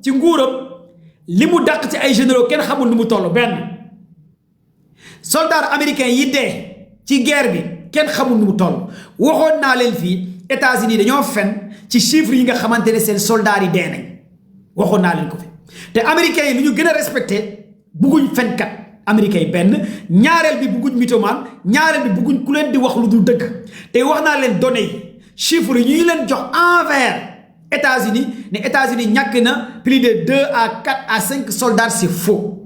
ci nguuram li mu dàq ci ay généraux kenn xamul nu mu toll benn soldats américains yi dee ci guerre bi kenn xamul nu mu toll waxoon naa leen fii États-Unis dañoo fen ci chiffres yi nga xamante ne seen soldats yi dee nañ waxoon naa leen ko fi te américains yi lu ñu gën a respecté bugguñ fenkat américains yi benn ñaareel bi bugguñ mythomane ñaareel bi bugguñ ku leen di wax lu dul dëgg te wax naa leen données yi chiffres yi ñu leen jox envers États-Unis ne États-Unis ñàkk na plus de 2 à 4 à 5 soldats c'est faux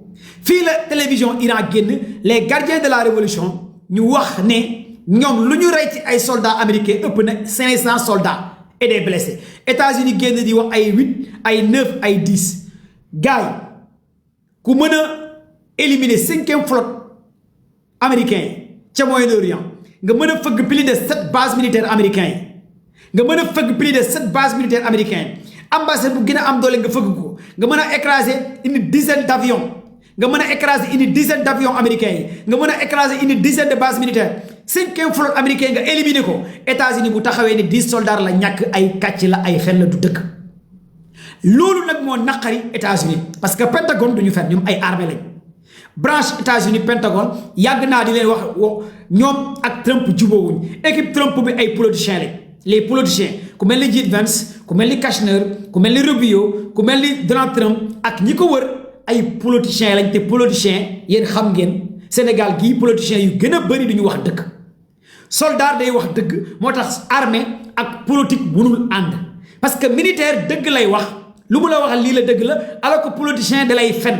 fii la télévision Iran génn les gardiens de la révolution ñu wax ne ñoom lu ñu rey ci ay soldats américains ëpp na 500 soldats et des blessés États-Unis génn di wax ay 8 ay 9 ay 10 gars yi ku mën a éliminer 5e flotte américain yi ca Moyen-Orient nga mën a fëgg plus de 7 bases militaires américains yi nga mën a fëgg plus de 7 bases militaires américains ambassade bu gën a am doole nga fëgg ko nga mën a écraser une dizaine d'avions nga mën a écraser une dizaine d'avions américains yi nga mën a écraser une dizaine de bases militaires 5e flotte américain nga éliminer ko États-Unis bu taxawee ne 10 soldats la ñàkk ay kàcc la ay xel la du dëkk loolu nag moo naqari États-Unis parce que Pentagone duñu fen ñoom ay armée lañ branche États-Unis Pentagone yàgg naa di leen wax ñoom ak Trump jubóowuñ équipe Trump bi ay politiciens lañ les politiciens ku mel ni J.D. Vance ku mel ni Kushner ku mel ni Rubio ku mel ni Donald Trump ak ñi ko wër ay politiciens lañ te politiciens yéen xam ngeen Sénégal gii politiciens yu gën a bëri duñu wax dëgg soldat day wax dëgg moo tax armée ak politique mënul ànd parce que militaire dëgg lay wax lu mu la waxal lii la dëgg la alors que politicien da lay fen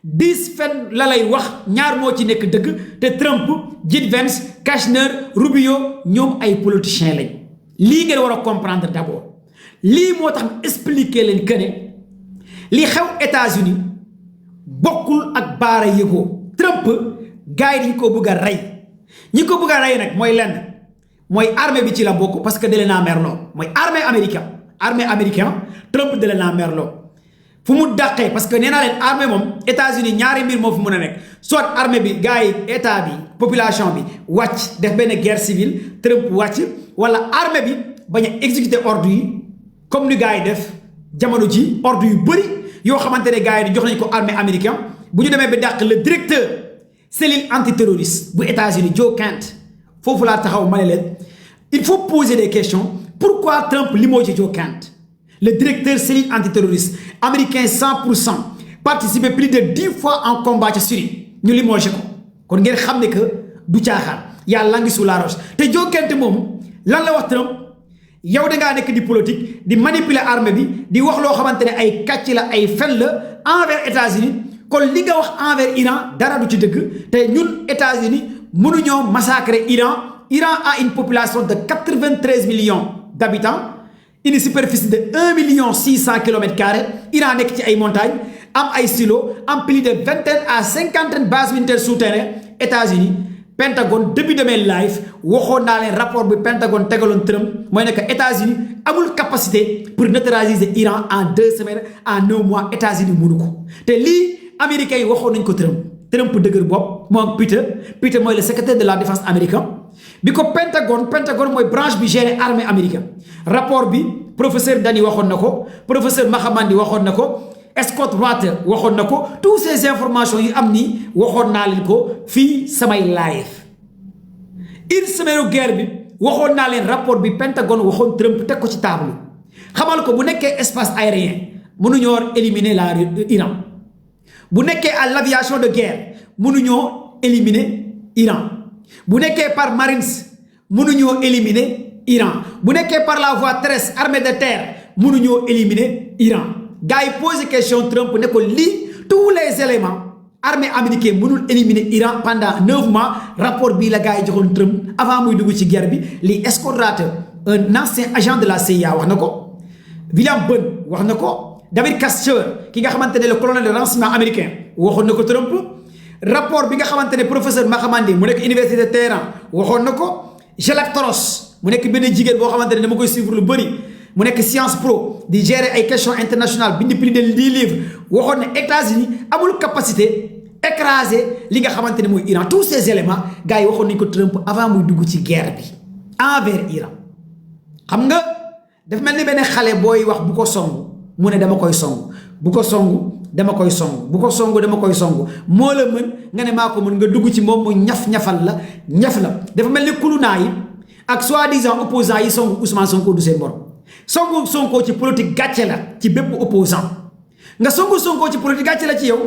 10 fen la lay wax ñaar moo ci nekk dëgg te Trump J.D. Vance Kushner Rubio ñoom ay politiciens lañ lii ngeen war a comprendre d'abord lii moo tax expliquer leen que ne li xew États-Unis bokkul ak baara yëgoo Trump gars yi dañ ko bëgg a rey ñi ko bëgg a rey nag mooy lenn mooy armée bi ci la bokk parce que da leen a merloo mooy armée américain Trump da leen a merloo fu mu dàqee parce que nee naa leen armée moom États-Unis ñaari mbir moo fi mën a nekk soit armée bi gars yi état bi population bi wàcc def benn guerre civile Trump wàcc wala armée bi bañ a exécuter ordre yi comme ni gars yi def jamono ji ordre yu bëri yoo xamante ne gars yi jox nañ ko armée américain bu ñu demee ba dàq le directeur cellule antiterroriste bu États-Unis Joe Kent foofu laa taxaw ma ne leen il faut poser des questions pourquoi Trump limogé Joe Kent le directeur cellule antiterroriste américain 100% participé plus de 10 fois en combat ca Syrie ñu limogé ko kon ngeen xam ne que du caaxaan yàlla ngi sous la roche te Joe Kent moom lan la wax Trump yow da ngaa nekk di politique di manipuler armée bi di wax loo xamante ne ay kàcc la ay fen la envers États-Unis kon li nga wax envers Iran dara du ci dëgg te ñun États-Unis mënuñoo massacrer Iran a une population de 93 millions d'habitants une superficie de 1 600 000 km². Iran nekk ci ay montagnes am ay silos am plus de 20 à 50 bases militaires souterraines États-Unis Pentagone début de mes live waxoon naa leen rapport bi Pentagone tegaloon Trump mooy ne que États-Unis amul capacité pour neutraliser Iran en 2 semaines en 1 mois États-Unis mënu ko te lii américains yi waxoon nañ ko Trump dëgër bopp moom Peter mooy le secrétaire de la défense américain bi ko Pentagone mooy branche bi géré armée américaine rapport bi professeur Dani waxoon na ko professeur Mahamandi waxoon na ko Scott Water waxoon na ko toutes ces informations yu am nii waxoon naa leen ko fii samay live une semaine guerre bi waxoon naa leen rapport bi Pentagone waxoon Trump teg ko ci table xamal ko bu nekkee espace aérien mënuñoo éliminer Iran bu nekkee à l'aviation de guerre mënuñoo éliminer Iran bu nekkee par marines mënuñoo éliminer Iran bu nekkee par la voie terrestre armée de terre mënuñoo éliminer Iran gars yi posé question Trump ne ko lii tous les éléments armée américaine mënul éliminer Iran pendant 9 mois rapport bii la gars yi joxoon Trump avant muy dugg ci guerre bi lii Scott Ratter un ancien agent de la CIA wax na ko William Burns wax na ko David Castor ki nga xamante ne le colonel de renseignement américain waxoon na ko Trump rapport bi nga xamante ne professeur Mahamandi mu nekk université de Téhéran waxoon na ko Jacques Toros mu nekk benn jigéen boo xamante ne dama koy suivre lu bëri mu nekk Sciences Po di gérer ay questions internationales bind plus de 10 livres waxoon ne États-Unis amul capacité écraser li nga xamante ne mooy Iran tous ces éléments gars yi waxoon nañu ko Trump avant muy dugg ci guerre bi envers Iran xam nga daf mel ni benn xale booy wax bu ko song mu ne dama koy song bu ko songu dama koy songu bu ko songu dama koy songu moo la mën nga ne maa ko mën nga dugg ci moom mu ñaf-ñafal la ñaf la dafa mel ni kulunaa yi ak soi-disant opposants yi songu Ousmane Sonko du seen borom songu Sonko ci politique gàcce la ci bépp opposant nga songu Sonko ci politique gàcce la ci yow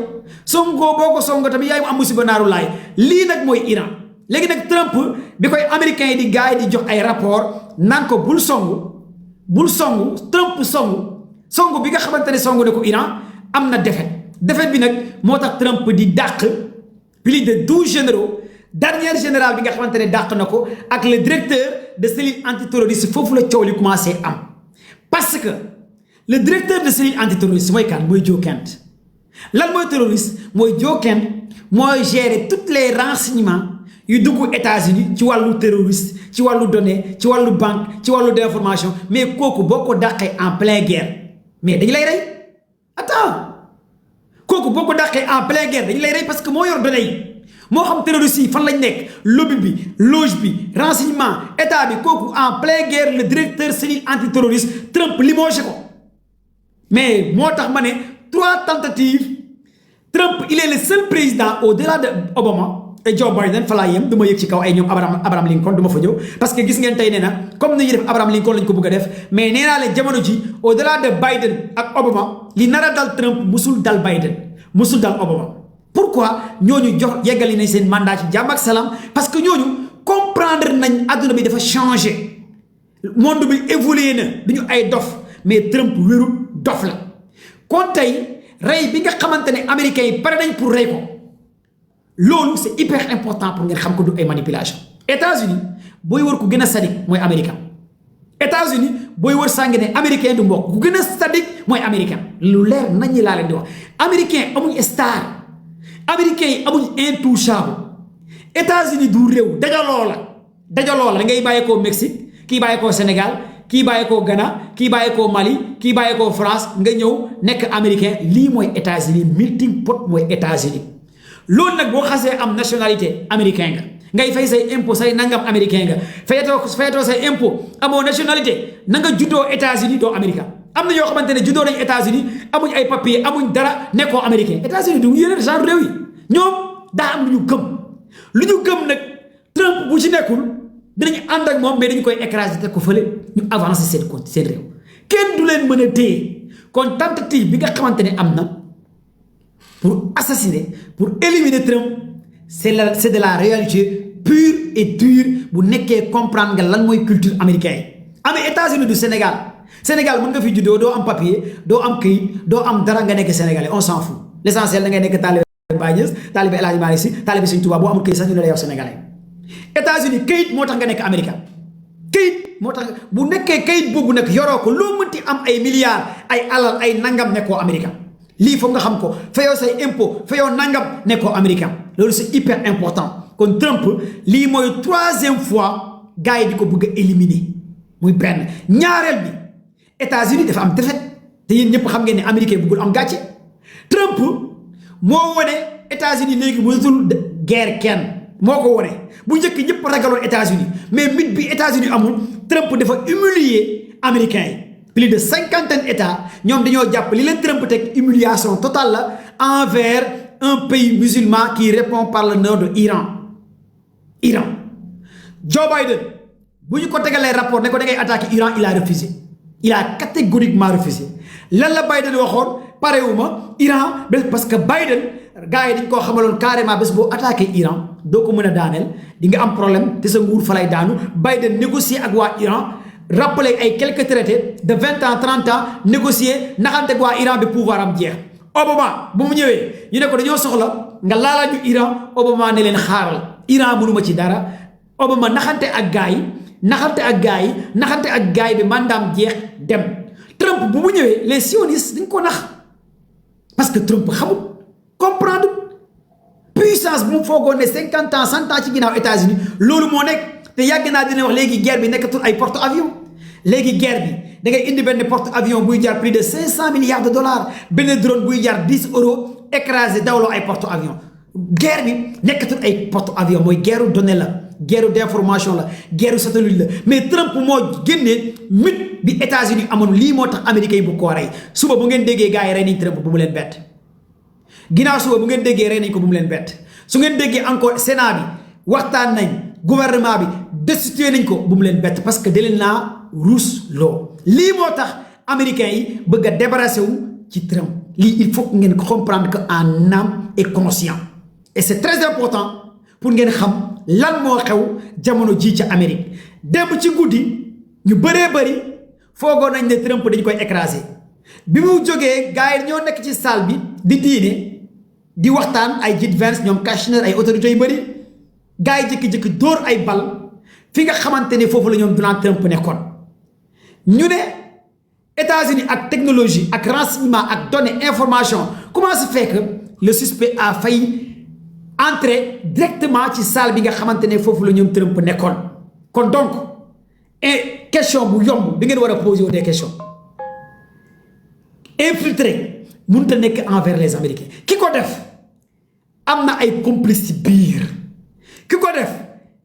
Sonko boo ko songo tamit yaay mu am musiba naaru laay lii nag mooy Iran léegi nag Trump bi koy américains yi di gars yi di jox ay rapport naan ko bul songu Trump songu bi nga xamante ne songu ne ko Iran am na défaite bi nag moo tax Trump di dàq plus de 12 généraux dernier général bi nga xamante ne dàq na ko ak le directeur de cellule antiterroriste foofu la coow li commencé am parce que le directeur de cellule antiterroriste mooy kan mooy Joe Kent lan mooy terroriste mooy Joe Kent mooy gérer tous les renseignements yu dugg États-Unis ci wàllu terroriste ci wàllu données ci wàllu banque ci wàllu d'information mais kooku boo ko dàqee en pleine guerre mais dañu lay rey attends kooku boo ko dàqee en pleine guerre dañu lay rey parce que moo yor données yi moo xam terroristes yi fan lañ nekk lobby bi loge bi renseignement état bi kooku en pleine guerre le directeur cellule antiterroriste Trump limogé ko mais moo tax ma ne 3 tentatives Trump il est le seul président au-delà de Obama et Joe Biden fa laa yem du ma yëg ci kaw ay ñoom Abraham Lincoln du ma fa ñëw parce que gis ngeen tey nee na comme ni ñuy def Abraham Lincoln lañ ko bëgg a def mais nee naa leen jamono ji au-delà de Biden ak Obama li nar a dal Trump musul dal Biden musul dal Obama pourquoi ñooñu jox yeggali nañ seen mandat ci jàmm ak salaam parce que ñooñu comprendre nañ adduna bi dafa changé monde bi évolué na duñu ay dof mais Trump wéru dof la kon tey rey bi nga xamante ne américains yi pare nañ pour rey ko loolu c'est hyper important pour ngeen xam ko du ay manipulation États-Unis booy wër ku gën a sadique mooy américain États-Unis booy wër sàngi ne américain du mbokk ku gën a sadique mooy américain lu leer nañ ñi laa leen di wax américain amuñ star américains yi amuñ intouchable États-Unis du réew dajaloo la da ngay bàyyeekoo Mexique kii bàyyeekoo Sénégal kii bàyyeekoo Ghana kii bàyyeekoo Mali kii bàyyeekoo France nga ñëw nekk américain lii mooy États-Unis melting pot mooy États-Unis loolu nag boo xasee am nationalité américain nga ngay fay say impôt say nangam américain nga fayatoo say impôt amoo nationalité na nga juddoo États-Unis doo américain am na yoo xamante ne juddoo nañ États-Unis amuñ ay papier amuñ dara nekkoo américain États-Unis du yeneen genre réew yi ñoom daa am lu ñu gëm nag Trump bu ci nekkul dinañ ànd ak moom mais dañu koy écraser teg ko fële ñu avancer seen réew kenn du leen mën a téye kon tentative bi nga xamante ne am na pour assassiner pour éliminer Trump c'est de la réalité pure et dure bu nekkee comprendre nga lan mooy culture américaine amee États-Unis du Sénégal mën nga fi juddoo doo am papier doo am këyit doo am dara nga nekk sénégalais on s'en fout l'essentiel da ngay nekk taalibe Baye Niass taalibe El Hadji Malick Sy taalibe Sëñ Tuubaa boo amul këyit sax ñu ne la yow sénégalais États-Unis këyit moo tax nga nekk américain këyit moo tax bu nekkee këyit boobu nag yoroo ko loo mënti am ay milliards ay alal ay nangam nekkoo américain lii foog nga xam ko fayoo say impôt fayoo nangam nekkoo américain loolu c'est hyper important kon Trump lii mooy 3e fois gars yi di ko bëgg a éliminer muy benn ñaareel bi États-Unis dafa am défaite te yéen ñëpp xam ngeen ne américain bëggul am gàcce Trump moo wone États-Unis léegi mënatul guerre kenn moo ko wone bu njëkk ñëpp ragaloon États-Unis mais mit bi États-Unis amul Trump dafa humilier américains yi plus de 50 États ñoom dañoo jàpp li leen Trump teg humiliation totale la envers un pays musulman qui répond par le nom de Iran Joe Biden bu ñu ko tegalee rapport ne ko da ngay attaquer Iran il a refusé il a catégoriquement refusé lan la Biden waxoon parewuma Iran bés parce que Biden gars yi dañ koo xamaloon carrément bés boo attaqué Iran doo ko mën a daaneel di nga am problème te sa nguur fa lay daanu Biden négocier ak waa Iran rappeler ay quelques traités de 20 ans 30 ans négocier naxante ak waa Iran bi pouvoir am jeex Obama bu mu ñëwee ñu ne ko dañoo soxla nga laala ñu Iran Obama ne leen xaaral Iran mënuma ci dara Obama naxante ak gars yi bi mandaam jeex dem Trump bu mu ñëwee les sionistes dañ ko nax parce que Trump xamul comprendre puissance bu mu foogoon ne 50 ans 100 ans ci ginnaaw États-Unis loolu moo nekk te yàgg naa dina wax léegi guerre bi nekkatul ay porte avion léegi guerre bi da ngay indi benn porte avion buy jar plus de 500 milliards de dollars benn drone buy jar 10 euros écrasé dawloo ay porte avion guerre bi nekkatul ay porte avion mooy guerre données la guerre d'information la guerre satellite la mais Trump moo génnee mit bi États-Unis amoon lii moo tax américains yi bu ko rey suba bu ngeen déggee gars yi rey nañ Trump bu mu leen bett ginnaaw suba bu ngeen déggee rey nañ ko bu mu leen bett su ngeen déggee encore Sénat bi waxtaan nañ gouvernement bi destitué nañ ko bu mu leen bett parce que da leen naa ruus loo lii moo tax américains yi bëgg a débarrassé wu ci Trump lii il faut que ngeen comprendre que en âme et conscient et c'est très important pour ngeen xam lan moo xew jamono ji ci Amérique démb ci guddi ñu bëree bëri foogoon nañ ne Trump dañ koy écraser bi mu jógee gars yi ñoo nekk ci salle bi di diine di waxtaan ay J.D. Vance ñoom Kushner ay autorités yu bëri gars yi jékki-jékki dóor ay bal fi nga xamante ne foofu la ñoom Donald Trump nekkoon ñu ne États-Unis ak technologie ak renseignement ak données information comment se fait que le suspect a failli entrer directement ci salle bi nga xamante ne foofu la ñoom Trump nekkoon kon donc et question bu yomb bi ngeen war a poser des questions infiltré mënut a nekk envers les Américains ki ko def am na ay complices ci biir ki ko def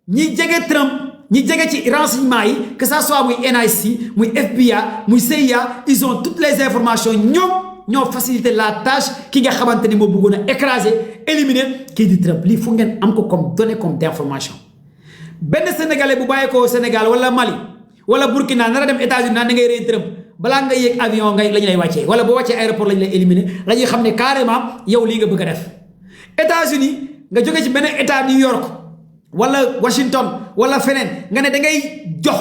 ñi jege Trump ñi jege ci renseignement yi que ça soit muy NIC muy FBI muy CIA ils ont toutes les informations ñoo facilité la tâche ki nga xamante ni moo bëggoon a écraser éliminer kii di Trump lii fu ngeen am ko comme données comme d'information benn sénégalais bu bàyyeekoo Sénégal wala Mali wala Burkina nar a dem États-Unis naan da ngay rey Trump balaa nga yéeg avion ngay lañu lay wàccee wala boo wàccee aéroport lañu lay éliminer la ñuy xam ne carrément yow lii nga bëgg a def États-Unis nga jóge ci benn état New York wala Washington wala feneen nga ne da ngay jox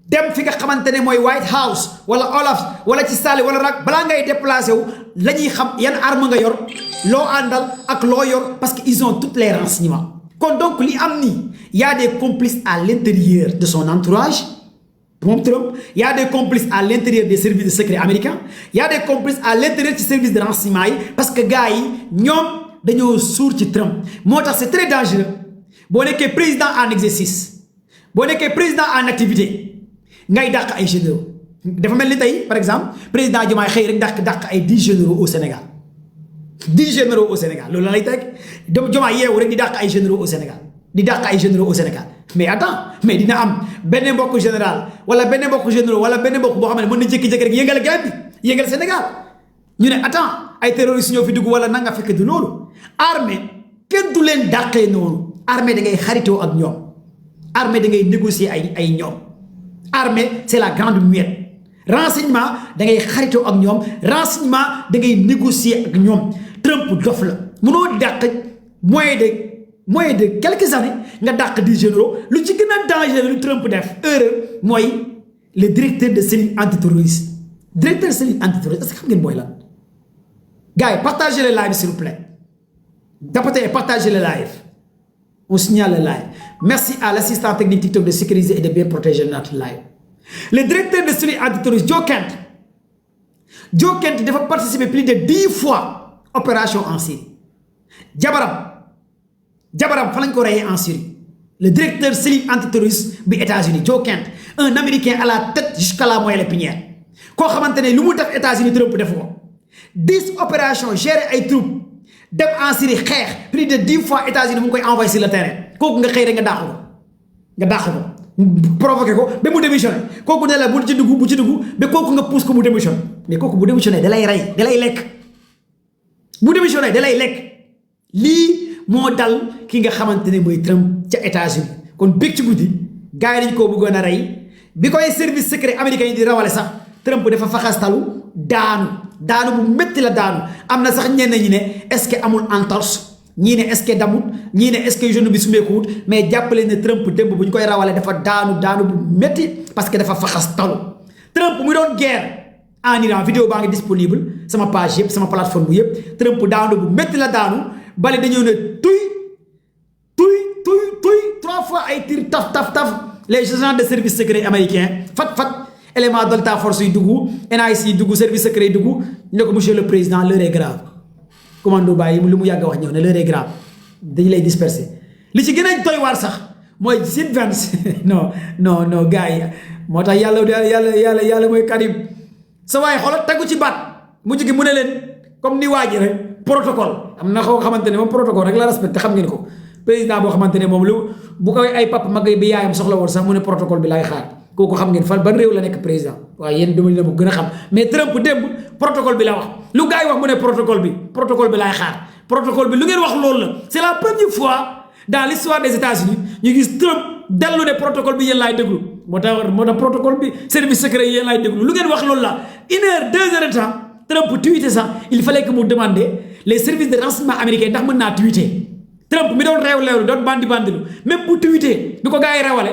dem fi nga xamante ne mooy White House wala Olaf wala ci salle wala rak balaa ngay déplacé wu la ñuy xam yan arme nga yor loo àndal ak loo yor parce que ils ont tous les renseignements kon donc li am nii y a des complices à l'intérieur de son entourage moom Trump y a des complices à l'intérieur des services de secret américains y a des complices à l'intérieur ci service de renseignement yi parce que gars yi ñoom dañoo suur ci Trump moo tax c'est très dangereux boo nekkee président en exercice boo nekkee président en activité ngay dàq ay généraux dafa mel ni tey par exemple président Diomaye xëy rek dàq ay 10 généraux au Sénégal 10 généraux au Sénégal loolu la lay teg Diomaye yeewu rek di dàq ay généraux au Sénégal di dàq ay généraux au Sénégal mais attends mais dina am benn mbokk général wala benn mbokk généraux wala benn mbokk boo xam ne mën na jékki-jékki rek yëngal game bi yëngal Sénégal ñu ne attends ay terroristes ñoo fi dugg wala nanga fekk du loolu armée kenn du leen dàqee noonu armée da ngay xaritoo ak ñoom armée da ngay négocier ay ñoom armée c'est la grande muette renseignement da ngay xaritoo ak ñoom renseignement da ngay négocier ak ñoom Trump dof la mënoo dàq moins de quelques années nga dàq 10 généraux lu ci gën a dangereux lu Trump def erreur mooy le directeur de cellule antiterroriste directeur de cellule antiterroriste est-ce que xam ngeen mooy lan gars yi partagez le live s'il vous plaît d'apporter et partagez le live on signale le live merci à l'assistant technique TikTok de sécuriser et de bien protéger notre live le directeur de cellule antiterroriste Joe Kent dafa participer plus de 10 fois opération en Syrie jabaram fa lañ ko reyee en Syrie le directeur cellule antiterroriste bi États-Unis Joe Kent un Américain à la tête jusqu'à la moelle épinière koo xamante ne lu mu def États-Unis Trump def ko 10 opérations gérer ay troupes dem en Syrie xeex plus de 10 fois États-Unis mu ngi koy envoyé sur le terrain kooku nga xëy rek nga dàq ko provoqué ko ba mu démissionné kooku ne la bu ci dugg ba kooku nga pousse ko mu démissionné mais kooku bu démissionné da lay rey da lay lekk bu démissionné da lay lekk lii moo dal ki nga xamante ne mooy Trump ca États-Unis kon bég ci guddi gars yi dañ koo bëggoon a rey bi koy service secret américain yi di rawale sax Trump dafa faxastalu daanu bu métti la daanu am na sax ñenn ñi ne est-ce que amul entorse ñii ne est-ce que damut ñii ne est-ce que genou bi sumeekuwut mais jàppale ne Trump démb bu ñu koy rawale dafa daanu bu métti parce que dafa faxastalu Trump mu doon guerre en Iran vidéo baa ngi disponible sama page yëpp sama plateforme bu yëpp Trump daanu bu métti la daanu bale dañoo ne tuy 3 fois ay tir taf les agents de service secret américain fat élément Delta Force yi dugg NIC yi dugg service secret yi dugg ñu ne ko monsieur le président l'heure est grave commando bàyyi lu mu yàgg a wax ñëw ne l'heure est grave dañu lay disperser li ci gën a doy waar sax mooy J.D. Vance non gars yi moo tax yàlla mooy Karim sa waaye xoolal tegu ci baat mu jóge mu ne leen comme ni waa ji rek protocole am na koo xamante ne moom protocole rek la respecté xam ngeen ko président boo xamante ne moom lu bu koy ay papa mag bi yaayam soxla woon sax mu ne protocole bi laay xaar kooku xam ngeen fan ban réew la nekk président waaye yéen dama leen ko gën a xam mais Trump démb protocole bi la wax lu gars yi wax mu ne protocole bi laay xaar protocole bi lu ngeen wax loolu la c'est la première fois dans l'histoire des États-Unis ñu gis Trump dellu ne protocole bi yéen laay déglu moo tax protocole bi service secret yéen laay déglu lu ngeen wax loolu la 1 heure 2 heures de temps Trump tweeté sax il fallait que mu demander les services de renseignement américains ndax mën naa tweeté Trump mi doon réew doon bandi même bu tweeté bi ko gars yi rawale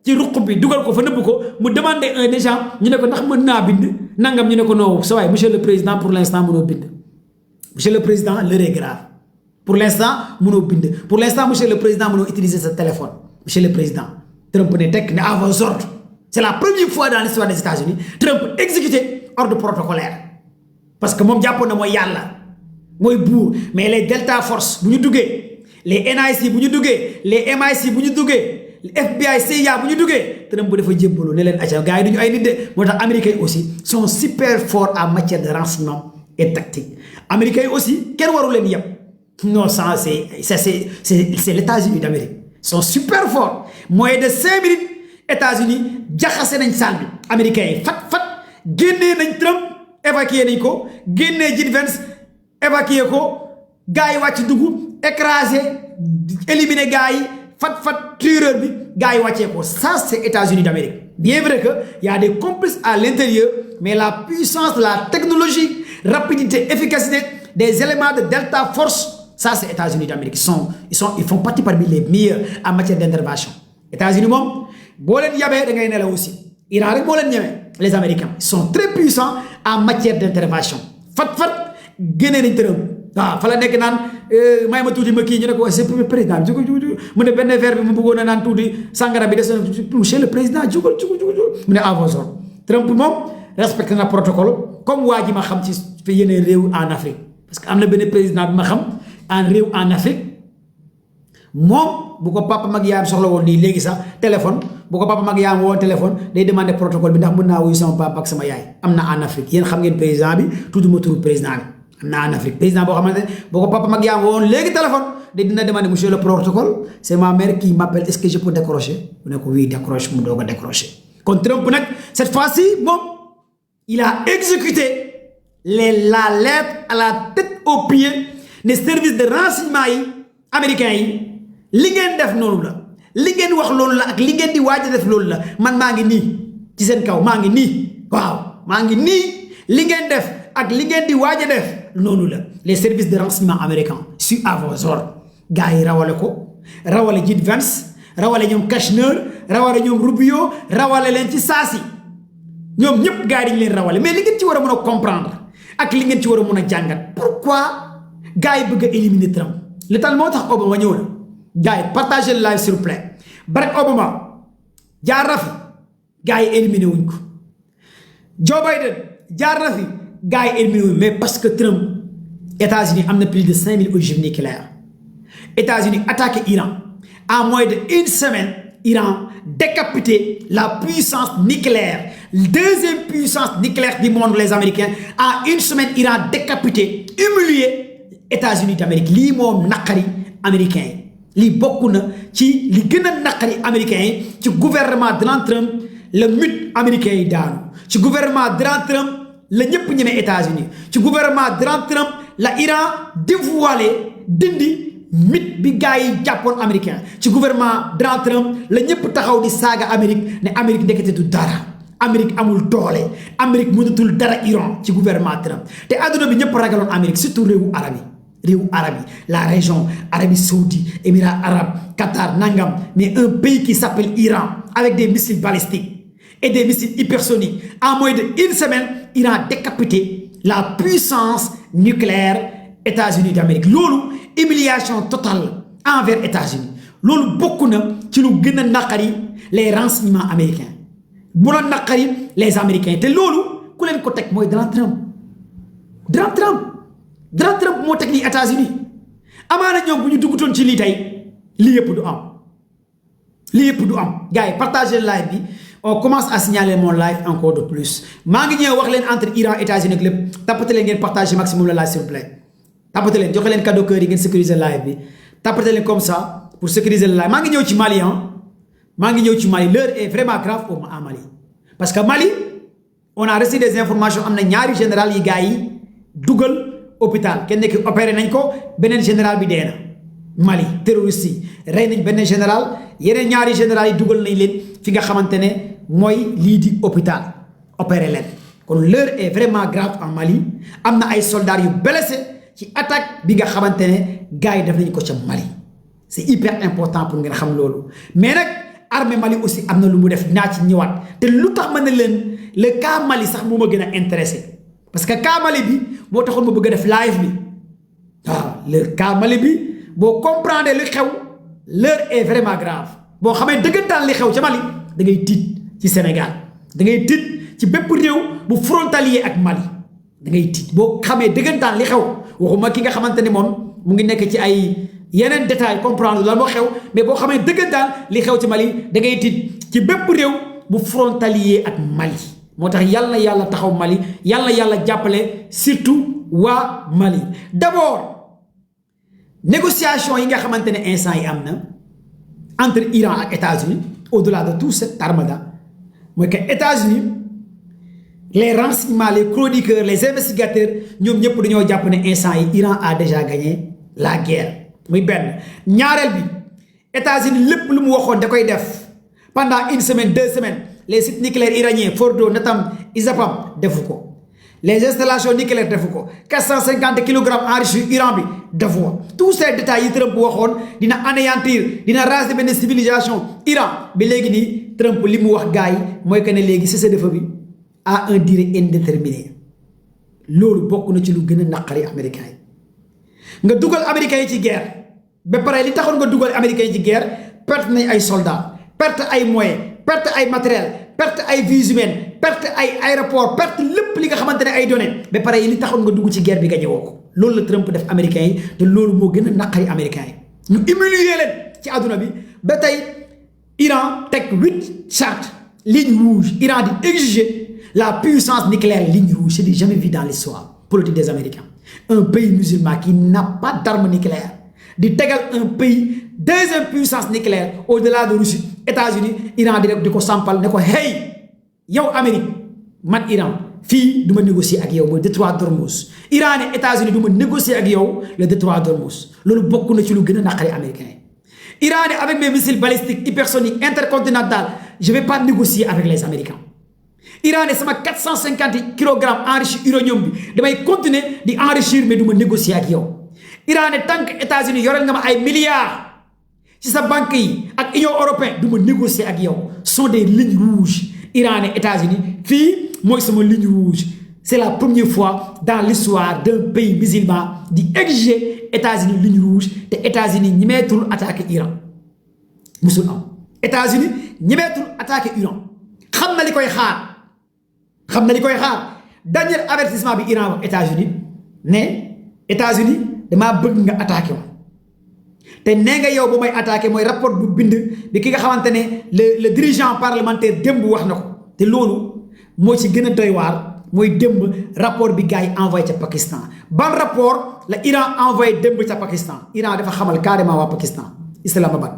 ci ruq bi dugal ko fa nëbb ko mu demander un échange ñu ne ko ndax mën naa bind nangam ñu ne ko non sa waay monsieur le président pour l'instant mënoo bind monsieur le président l'heure est grave pour l'instant mënoo bind pour l'instant monsieur le président mënoo utiliser sa téléphone monsieur le président Trump ne tekk ne à vos ordres c'est la première fois dans l'histoire des États-Unis Trump exécuté ordre protocolaire parce que moom jàppoon na mooy yàlla mooy buur mais les Delta Force bu ñu duggee les NIC bu ñu duggee les MIC bu ñu duggee FBI CIA bu ñu duggee Trump bu dafa jébbalu ne leen acca gars yi duñu ay nit de moo tax américains yi aussi sont super forts en matière de renseignement et tactique américains yi aussi kenn waru leen yem non ça c'est l'États-Unis d'Amérique sont super forts moins de 5 minutes États-Unis jaxase nañ salle bi américains yi fat génnee nañ Trump évacué nañ ko génnee JD Vance évacué ko gars yi wàcc dugg écrasé éliminé gars yi fat tireur bi gars yi wàccee ko ça c'est États-Unis d'Amérique bien vrai que y a des complices à l'intérieur mais la puissance la technologie rapidité efficacité des éléments de Delta Force ça c'est États-Unis d'Amérique ils font partie parmi les meilleurs en matière d'intervention États-Unis moom boo leen yabee da ngay nelaw aussi Iran rek moo leen ñemee les Américains sont très puissants en matière d'intervention fat génnee nañ tërëm waaw fa la nekk naan may ma tuuti ma kii ñu ne ko c'est président jugu mu ne benn verre bi mu bëggoon a naan tuuti sangara bi des na monsieur le président jugal mu ne à vos ordres Trump moom respecté na protocole comme waa ji ma xam ci fi yeneen réew en Afrique parce que am na benn président bi ma xam en réew en Afrique moom bu ko papa mag yaayam soxla woon nii léegi sax téléphone bu ko papa mag yaayam woon téléphone day demander protocole bi ndax mën naa wuyu sama papa ak sama yaay am na en Afrique yéen xam ngeen président bi tudduma turu président bi am na en Afrique président boo xamante ne bu ko papa mag yaayam woon léegi téléphone day dina demander monsieur le protocole c'est ma mère qui m'appelle est-ce que je peux décrocher mu ne ko oui décroche mu doog a décrocher kon Trump nag cette fois-ci moom il a exécuté la lettre à la tête aux pieds des services de renseignement yi américains yi li ngeen def noonu la li ngeen wax loolu la ak li ngeen di waaj a def loolu la man maa ngi nii ci seen kaw maa ngi nii waaw maa ngi nii li ngeen def ak li ngeen di waaj a def noonu la les services de renseignement américains su à vos ordres gars yi rawale ko rawale JD Vance rawale ñoom Kushner rawale ñoom Rubio rawale leen ci saasi ñoom ñëpp gars yi dañu leen rawale mais li ngeen ci war a mën a comprendre ak li ngeen ci war a mën a jàngat pourquoi gars yi bëgg a éliminer Trump li tal moo tax Obama ñëw na gars yi partagez le live s'il vous plaît Barack Obama jaar na fi gars yi éliminé wuñ ko Joe Biden jaar na fi gars yi éliminé wuñ mais parce que Trump États-Unis am na plus de 5000 ogives nucléaires États-Unis attaqué Iran en moins de 1 semaine Iran décapité la puissance nucléaire deuxième puissance nucléaire du monde les Américains en 1 semaine Iran décapité humilié États-Unis d'Amérique lii moom naqari américains yi lii bokk na ci li gën a naqari américains yi ci gouvernement Donald Trump la mute américains yi daanu ci gouvernement Donald Trump la ñëpp ñeme États-Unis ci gouvernement Donald Trump la Iran dévoilé dindi mit bi gars yi jàppoon américain ci gouvernement Donald Trump la ñëpp taxaw di saaga Amérique ne Amérique ndekete du dara Amérique amul doole Amérique mënatul dara Iran ci gouvernement Trump te àdduna bi ñëpp ragaloon Amérique surtout réewu arab yi la région Arabie Saoudite Émirats arabes Qatar nangam mais un pays qui s'appelle Iran avec des missiles balistiques et des missiles hypersoniques en moins de 1 semaine Iran décapité la puissance nucléaire États-Unis d'Amérique loolu humiliation totale envers États-Unis loolu bokk na ci lu gën a naqari les renseignements américains bu la naqari les américains te loolu ku leen ko teg mooy Donald Trump moo teg lii États-Unis amaana ñoom bu ñu duggutoon ci lii tey lii yëpp du am gars yi partagez live bi on commence à signaler mon live encore de plus maa ngi ñëw wax leen entre Iran États-Unis ak lépp tapate leen ngeen partager maximum le live s'il vous plaît tapate leen joxe leen cadeau cœur yi ngeen sécuriser live bi tapate leen comme ça pour sécuriser le live maa ngi ñëw ci Mali l'heure est vraiment grave à Mali parce que Mali on a reçu des informations am na ñaari général yi gars yi dugal hôpital kenn ki opéré nañ ko beneen général bi dee na Mali terroriste yi rey nañ benn général yeneen ñaari général yi dugal nañ leen fi nga xamante ne mooy lii di hôpital opéré leen kon l'heure est vraiment grave en Mali am na ay soldats yu blessé ci attaque bi nga xamante ne gars yi def nañ ko ca Mali c'est hyper important pour ngeen xam loolu mais nag armée Mali aussi am na lu mu def naa ci ñëwaat te lu tax ma ne leen le cas Mali sax moo ma gën a intéressé parce que cas Mali bi moo taxoon ma bëgg a def live bi waaw le cas Mali bi boo comprendre li xew l'heure est vraiment grave boo xamee dëggantaan li xew ca Mali da ngay tiit ci Sénégal da ngay tiit ci bépp réew bu frontalier ak Mali da ngay tiit boo xamee dëggantaan li xew waxuma ki nga xamante ni moom mu ngi nekk ci ay yeneen détails comprendre lan moo xew mais boo xamee dëggantaan li xew ci Mali da ngay tiit ci bépp réew bu frontalier ak Mali moo tax yàlla na yàlla taxaw Mali yàlla na yàlla jàppale surtout waa Mali d'abord négociation yi nga xamante ne instant yi am na entre Iran ak États-Unis au-delà de tout cet armada mooy que États-Unis les renseignements les chroniqueurs les investigateurs ñoom ñëpp dañoo jàpp ne instant yi Iran a déjà gagné la guerre muy benn ñaareel bi États-Unis lépp lu mu waxoon da koy def pendant une semaine 2 semaines les sites nucléaires iraniens Fordo Natam Isapam defu ko les installations nucléaires defu ko 450 kilogrammes enrichis Iran bi defu ko tous ces détails yi Trump waxoon dina anéantir dina raser benn civilisation Iran bi léegi nii Trump li mu wax gars yi mooy que ne léegi cessez-le-feu bi à un durée indéterminée loolu bokk na ci lu gën a naqari américains yi nga dugal américains yi ci guerre ba pare li taxoon nga dugal américains yi ci guerre perte nañ ay soldats perte ay moyens perte ay matériel perte ay vies humaines perte ay aéroport perte lépp li nga xamante ne ay données ba pare li taxoon nga dugg ci guerre bi nga ñëwoo ko loolu la Trump def américains yi te loolu moo gën a naqari américains yi ñu humilier leen ci àdduna bi ba tey Iran teg 8 chartes ligne rouge Iran di exiger la puissance nucléaire ligne rouge c'est du jamais vu dans l'histoire politique des Américains un pays musulman qui n'a pas d'arme nucléaire di tegal un pays deuxième puissance nucléaire au-delà de Russie États-Unis Iran di rek di ko sampal ne ko hey yow Amérique man Iran fii du ma négocier ak yow mooy détroit d'Ormuz Iran ne États-Unis du ma négocier ak yow le détroit d'Ormuz loolu bokk na ci lu gën a naqari américain yi Iran ne avec mes missiles balistiques hypersoniques intercontinental je vais pas négocier avec les Américains Iran ne sama 450 kilogrammes enrichi uranium bi damay continuer di enrichir mais du ma négocier ak yow Iran ne tant que États-Unis yoreel nga ma ay milliards ci sa banque yi ak Union européenne du ma négocier ak yow sont des lignes rouges Iran et États-Unis fii mooy sama ligne rouge c'est la première fois dans l'histoire d'un pays musulman di exiger États-Unis ligne rouge te États-Unis ñemeetul attaquer Iran musul am États-Unis ñemeetul attaquer Iran xam na li koy xaar dernier avertissement bi Iran wax États-Unis ne États-Unis damaa bëgg nga attaquer ma te nee nga yow ba may attaqué mooy rapport bu bind bi ki nga xamante ne le dirigeant parlementaire démb wax na ko te loolu moo ci gën a doy waar mooy démb rapport bi gars yi envoyé ca Pakistan ban rapport la Iran envoyé démb ca Pakistan Iran dafa xamal carrément waa Pakistan Islamabad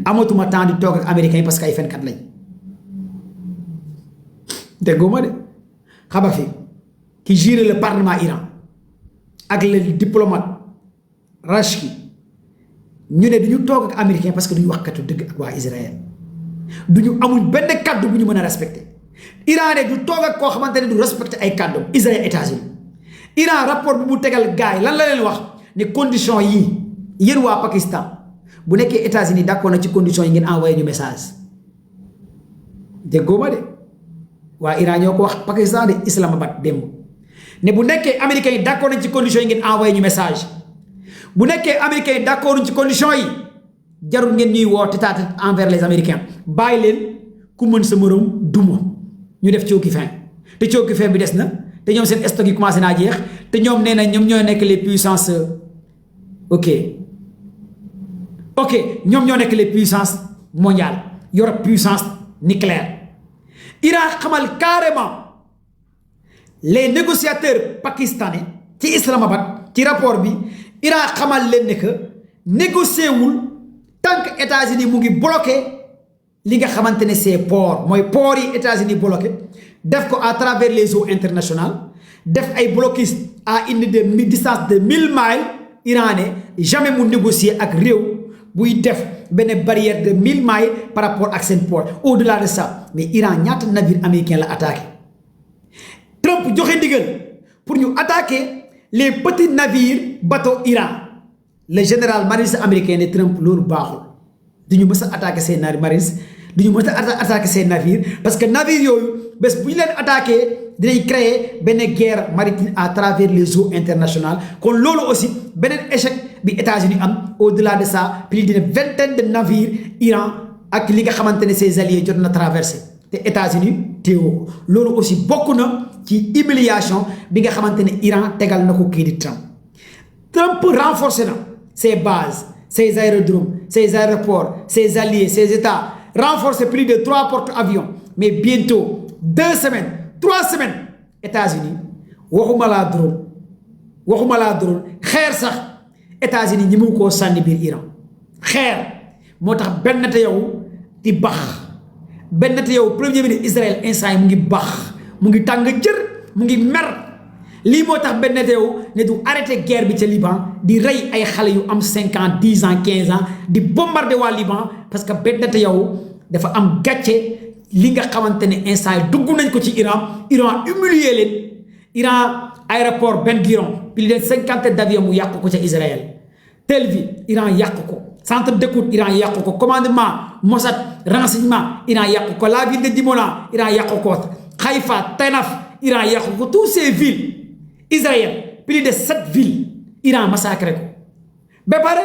amatuma temps di toog ak américains yi parce que ay fenkat lañ déggoo ma de xaba fi qui gère le parlement Iran ak le diplomate Rashki ñu ne duñu toog ak américain parce que duñu wax katu dëgg ak waa Israël duñu amuñ benn kàddu bu ñu mën a respecté Iran ne du toog ak koo xamante ne du respecté ay kàddu Israël États-Unis Iran rapport bi mu tegal gars yi lan la leen wax ne condition yi yéen waa Pakistan bu nekkee États-Unis d'accord na ci condition yi ngeen envoyé ñu message déggoo ma de waa Iran ñoo ko wax Pakistan de Islamabad démb ne bu nekkee américains yi d'accord nañ ci condition yi ngeen envoyé ñu message bu nekkee américains yi d'accord ci condition yi jarul ngeen ñuy woo tête envers les américains bàyyi leen ku mën sa morom duma ñu def cooki fin te cooki fin bi des na te ñoom seen stock yi commencé naa jeex te ñoom nee na ñoom ñoo nekk les puissances ok ñoom ñoo nekk les puissances mondiales yor puissance nucléaire Iran xamal carrément les négociateurs pakistanais ci Islamabad ci rapport bi Iran xamal leen ne que négocier wul tant que États-Unis mu ngi bloqué li nga xamante ne c'est port mooy port yi États-Unis bloqué def ko à travers les eaux internationales def ay blocus à une distance de 1000 miles Iran ne jamais mu négocier ak réew buy def benn barrière de 1000 miles par rapport ak seen port au-delà de ça mais Iran ñaata navire américain la attaqué Trump joxe ndigal pour ñu attaquer les petits navires bateaux Iran le général marines américain ne Trump loolu baaxul du ñu mës a attaquer ces marines du ñu mës a attaquer ces navires parce que navires yooyu bés bu ñu leen attaqué dinañ créer benn guerre maritime à travers les eaux internationales kon loolu aussi beneen échec bi États-Unis am au-delà de ça plus d'une vingtaine de navires Iran ak li nga xamante ne ses alliés jot na traversé te États-Unis teewoo loolu aussi bokk na ci humiliation bi nga xamante ne Iran tegal na ko kii di Trump. Trump renforcé na ses bases ses aérodromes ses aéroports ses alliés ses États renforcé plus de 3 porte-avions mais bientôt 2 semaines 3 semaines États-Unis waxuma laa drone xeer sax États-Unis ñi mu koo sànni biir Iran xeer moo tax benn te yow di bax benn te yow premier ministre Israël instant yi mu ngi bax mu ngi tàng jër mu ngi mer lii moo tax benn te yow ne du arrêté guerre bi ca Liban di rey ay xale yu am 5 ans 10 ans 15 ans di bombarder waa Liban parce que benn te yow dafa am gàcce li nga xamante ne instant yi dugg nañ ko ci Iran humilier leen Iran aéroport Ben Gurion plus de 50 d'avions mu yàq ko ca Israël Tel Aviv Iran yàq ko centre d'écoute Iran yàq ko commandement Mossad renseignement Iran yàq ko la ville de Dimona Iran yàq ko Haïfa Taïf Iran yàq ko tous ces villes Israël plus de 7 villes Iran massacré ko ba pare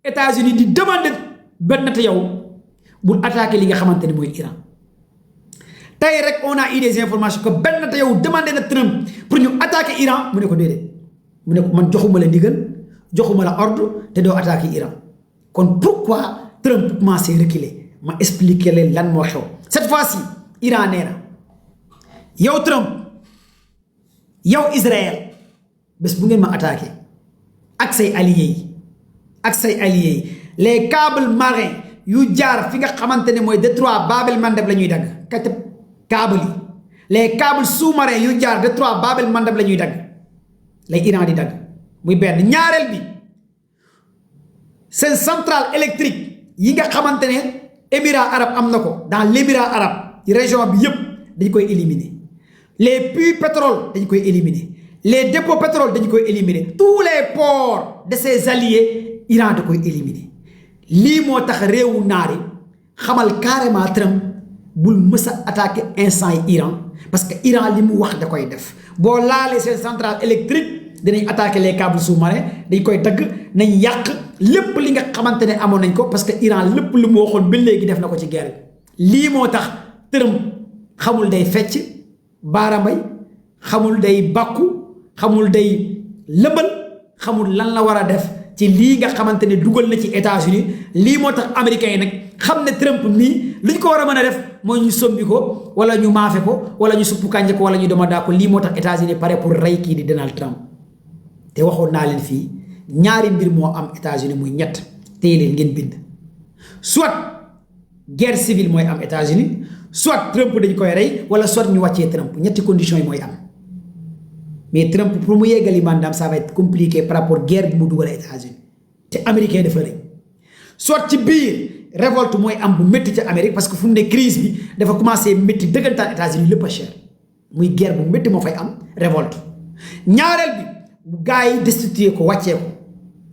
États-Unis di demander benn te yow bul attaquer li nga xamante ne mooy Iran tey rek on a eu des informations que benn te yow demandé na Trump pour ñu attaquer Iran mu ne ko déedéet mu ne ko man joxuma la ndigal joxuma la ordre te doo attaquer Iran kon pourquoi Trump commencé reculer ma expliquer leen lan moo xew cette fois-ci Iran nee na yow Trump yow Israël bés bu ngeen ma attaqué ak say alliés yi les câbles marins yu jaar fi nga xamante ne mooy détroit Bab el-Mandeb la ñuy dagg kateb câble yi les câbles sous-marins yu jaar détroit Bab el-Mandeb la ñuy dagg lay Iran di dagg muy benn ñaareel bi seen centrale électrique yi nga xamante ne émirat arabe am na ko dans l'émirat arabe région bi yëpp dañ koy éliminer les puits pétrole dañ koy éliminer les dépôts pétrole dañ koy éliminer tous les ports de ses alliés Iran da koy éliminer lii moo tax réewu naari xamal carrément Trump bul mës a attaquer instant yi Iran parce que Iran li mu wax da koy def boo laalee seen centrale électrique dinañ attaquer les câbles sous-marins dañ koy dagg nañ yàq lépp li nga xamante ne amoon nañ ko parce que Iran lépp lu mu waxoon ba léegi def na ko ci guerre lii moo tax Trump xamul day fecc baarambay xamul day bàkku xamul day lëbal xamul lan la war a def ci lii nga xamante ne dugal na ci États-Unis lii moo tax américains yi nag xam ne Trump nii lu ñu ko war a mën a def mooy ñu sombi ko wala ñu maafe ko wala ñu suppu kànje ko wala ñu domadaa ko lii moo tax États-Unis pare pour rey kii di Donald Trump te waxoon naa leen fii ñaari mbir moo am États-Unis muy ñett téye leen ngeen bind soit guerre civile mooy am États-Unis soit Trump dañ koy rey wala soit ñu wàccee Trump ñetti conditions yi mooy am mais Trump pour mu yeggali mandaam ça va être compliqué par rapport guerre bi mu dugal États-Unis te américain dafa rëy soit ci biir révolte mooy am bu métti ca Amérique parce que fu mu ne crise bi dafa commencé métti dëggantaan États-Unis lépp a cher muy guerre bu métti moo fay am révolte ñaareel bi bu gars yi destitué ko wàccee ko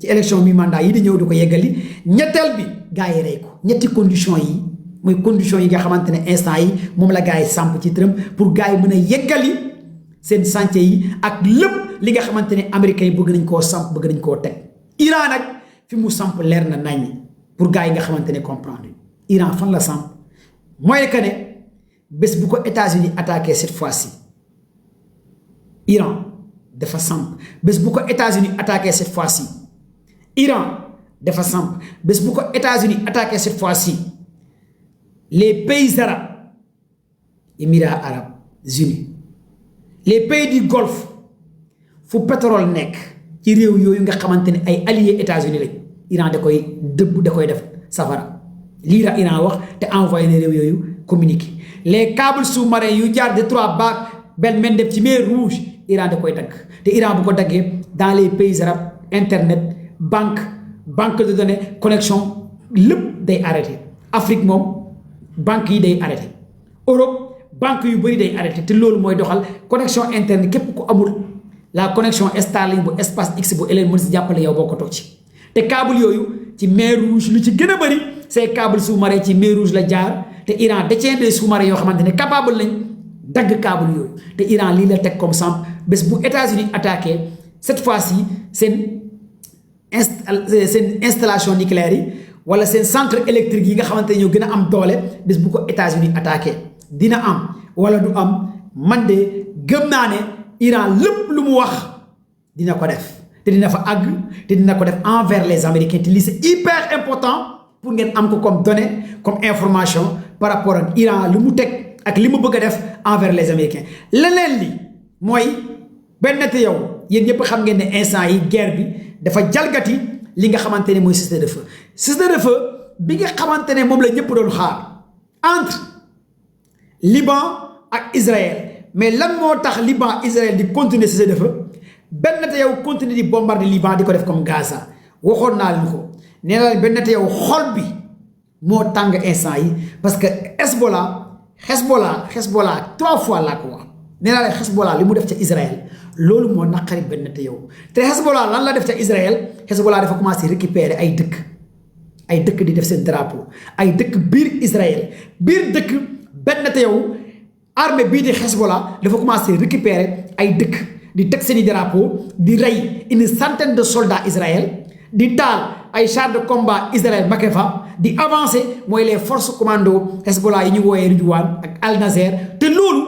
ci élection mi mandat yi di ñëw di ko yeggali ñetteel bi gars yi rey ko ñetti conditions yi mooy conditions yi nga xamante ne instant yi moom la gars yi samp ci Trump pour gars yi mën a yeggali seen chantier yi ak lépp li nga xamante ne américains yi bëgg nañ koo samp bëgg nañ koo teg Iran nag fi mu samp leer na naññi pour gars yi nga xamante ne comprendre Iran fan la samp mooy que ne bés bu ko États-Unis attaqué cette fois-ci Iran dafa samp bés bu ko États-Unis attaqué cette fois-ci Iran dafa samp bés bu ko États-Unis attaqué cette fois-ci les pays arabes Émirats arabes unis les pays du Golfe fu pétrole nekk ci réew yooyu nga xamante ne ay alliés États-Unis lañ Iran da koy dëbb da koy def safara lii la Iran wax te envoyé na réew yooyu communiqué les câbles sous-marins yu jaar Détroit ba Ben Mendeb ci mer Rouge Iran da koy dagg te Iran bu ko daggee dans les pays arabes internet banque de données connexion lépp day arrêté Afrique moom banque yi day arrêté Europe banque yu bëri day arrêté te loolu mooy doxal connexion internet képp ku amul la connexion Starlink bu espace X bu Elon mën si jàppale yow bokkatoo ci te câble yooyu ci mer Rouge lu ci gën a bëri ces câbles sous-marins ci mer Rouge la jaar te Iran détient des sous-marins yoo xamante ne capable nañ dagg câble yooyu te Iran lii la teg comme sample bés bu États-Unis attaqué cette fois-ci seen installation nucléaire yi wala seen centre électrique yi nga xamante ne ñoo gën a am doole bés bu ko États-Unis attaqué dina am wala du am man de gëm naa ne Iran lépp lu mu wax dina ko def te dina fa àgg te dina ko def envers les Américains te lii c'est hyper important pour ngeen am ko comme donnée comme information par rapport ak Iran lu mu teg ak li mu bëgg a def envers les Américains leneen li mooy benn te yow yéen ñëpp xam ngeen ne instant yi guerre bi dafa jalgati li nga xamante ne mooy cessez-le-feu cessez-le-feu bi nga xamante ne moom la ñëpp doon xaar entre Liban ak Israël mais lan moo tax Liban Israël di continuer cessez-le-feu benn te yow continuer di bombarder Liban di ko def comme Gaza waxoon naa leen ko nee naa leen benn te yow xol bi moo tàng instant yi parce que Hezbollah 3 fois laa ko wax nee naa leen Hezbollah li mu def ca Israël loolu moo naqari benn te yow te Hezbollah lan la def ca Israël Hezbollah dafa commencé récupérer ay dëkk di def seen drapeau ay dëkk biir Israël biir dëkk benn te yow armée bii di Hezbollah dafa commencé récupérer ay dëkk di teg seeni drapeau di rey une centaine de soldats Israël di taal ay chars de combat Israël Makeva di avancer mooy les forces commando Hezbollah yi ñu wooyee Ridwan ak Al Nazer te loolu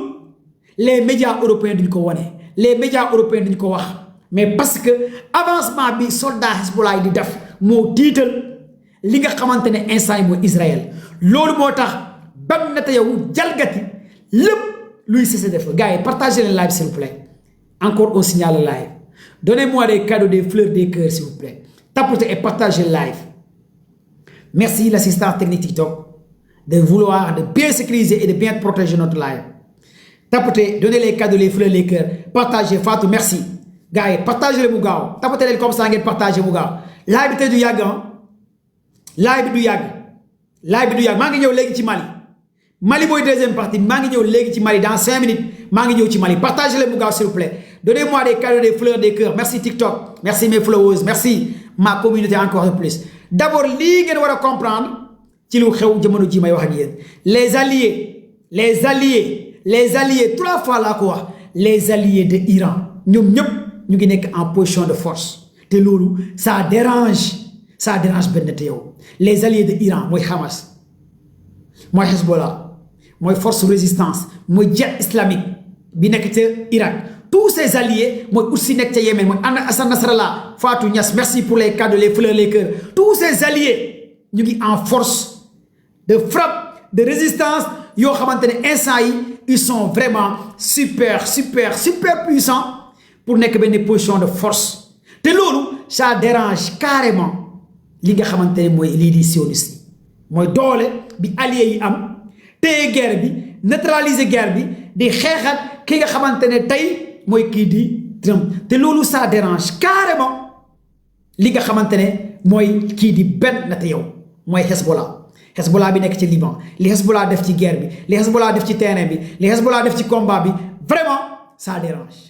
les médias européens duñ ko wane les médias européens duñ ko wax mais parce que avancement bi soldat Hezbollah yi di def moo tiital li nga xamante ne instant yi mooy Israël loolu moo tax bam na te yow jalgati lépp luy cessez-le-feu gars yi partagez le live s'il vous plaît encore on signale le live donnez-moi des cadeaux des fleurs des cœurs s'il vous plaît tapotez et partagez le live merci l'assistant technique TikTok de vouloir de bien sécuriser et de bien protéger notre live tapotez donnez les cadeaux les fleurs les cœurs partagez Fatou merci gars yi partagez le mu gaaw tapotez leen comme ça ngeen partagez mu gaaw live bi tey du yàgg live bi du yàgg maa ngi ñëw léegi ci Mali mooy deuxième partie maa ngi ñëw léegi ci Mali dans 5 minutes maa ngi ñëw ci Mali partagez le mu gaaw s'il vous plaît donnez-moi des cadeaux des fleurs des cœurs merci TikTok merci mes followers merci ma communauté encore de plus d'abord lii ngeen war a comprendre ci lu xew jamono ji may wax ak yéen les alliés 3 fois laa ko wax les alliés de Iran ñoom ñëpp ñu ngi nekk en position de force te loolu ça dérange benn te yow les alliés de Iran mooy Hamas mooy Hezbollah mooy force résistance mooy djihad islamique bi nekk ca Irak tous ces alliés mooy aussi nekk ca Yémen mooy Hassan Nasrallah Fatou Niass merci pour les cadeaux les fleurs les cœurs tous ces alliés ñu ngi en force de frappe de résistance yoo xamante ne instant yi ils sont vraiment super puissants pour nekk benn position de force te loolu ça dérange carrément li nga xamante ne mooy lii di sioniste mooy doole bi alliés yi am téye guerre bi neutraliser guerre bi di xeexat ki nga xamante ne tey mooy kii di Trump te loolu ça dérange carrément li nga xamante ne mooy kii di benn na te yow mooy Hezbollah bi nekk ci Liban li Hezbollah def ci guerre bi li Hezbollah def ci terrain bi li Hezbollah def ci combat bi vraiment ça dérange